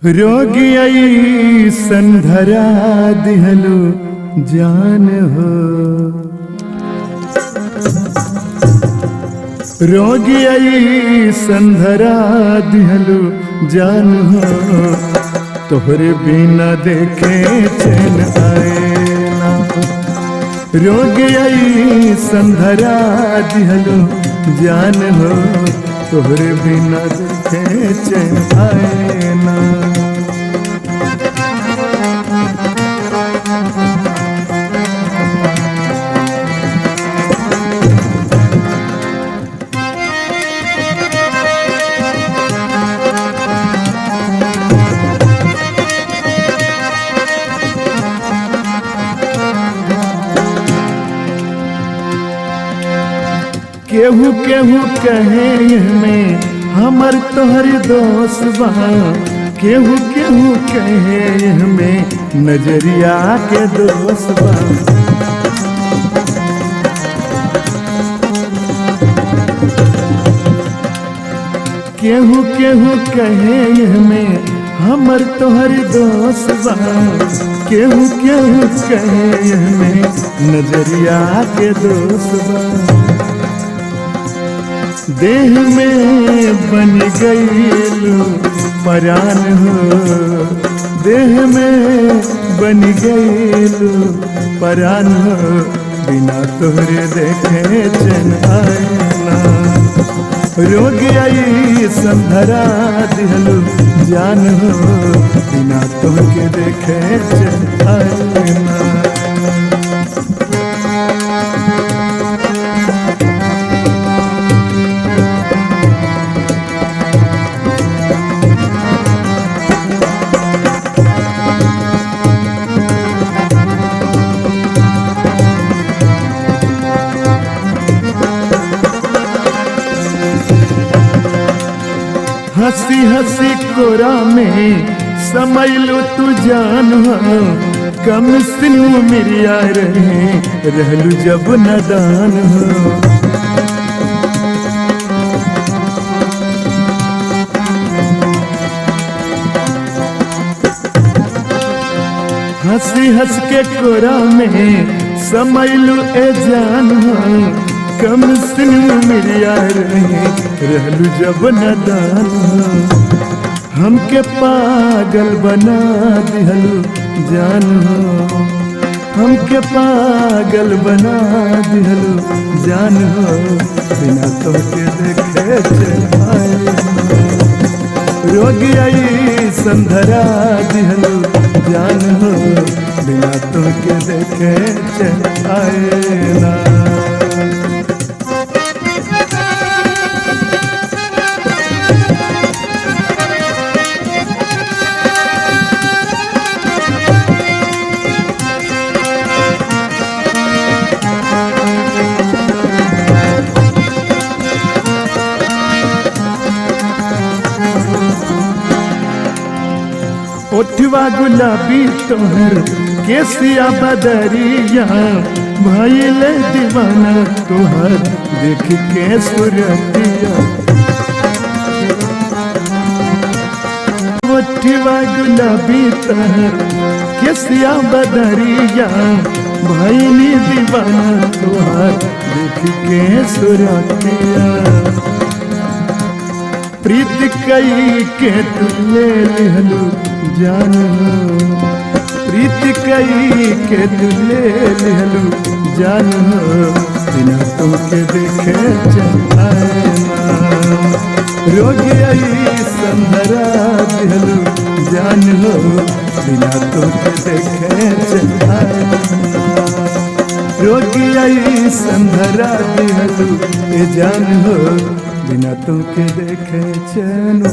रोगी आई संधरा दिहलु जान हो, रोगी आई संधरा दिहलु जान हो, तोहरे बिना देखे चैन आए ना। रोगी आई संधरा दिहलु जान हो, तोहरे बिना देखे चैन आए ना। केहू केहू कहे में हमर तोहर दोस्त बा, केहू केहू कहे में नजरिया के दोस्त बा। केहू केहू कहे में हमर तोहर दोस्त बा, केहू केहू कहे में नजरिया के दोस्त बा। देह में बन गईलू परान हो, देह में बन गईलू परान हो, बिना तोहरे देखे चैन आए ना। रोगी आई संधरा दिहलु जान हो, बिना तोहके देखे चैन आए ना। हंसी हंसी कोरा में समैलो तू जान हो, कम सिनु मिरिया रहे रहलू जब नदान हो। हंसी हंस के कोरा में समैलो ए जान हो, कम सिनु मिरिया रहे रहलू जब नदान हो। हमके पागल बना दिहलू जान हो, हमके पागल बना दिहलू जान हो, बिना तोहके देखे चैन आए ना। रोगी आई संधरा दिहलू जान हो, बिना तोहके देखे चैन आए ना। ओठवा गुलाबी तोहर केसिया बदरिया, भइले दीवाना तोहर देख के सुरतिया। ओठवा गुलाबी तोहर केसिया बदरिया, भइली दीवाना तोहर देख के सुरतिया। प्रीत कई के तू ले लिहलू जान हो, प्रीत कई के तू ले लिहलू जान हो, बिना तुमके देखे चैन आए ना। रोगी आई संधरा दिहलू जान हो, बिना तुमके देखे चैन आए ना। रोगी आई संधरा दिहलू जान हो, बिना तुमके देखे चैन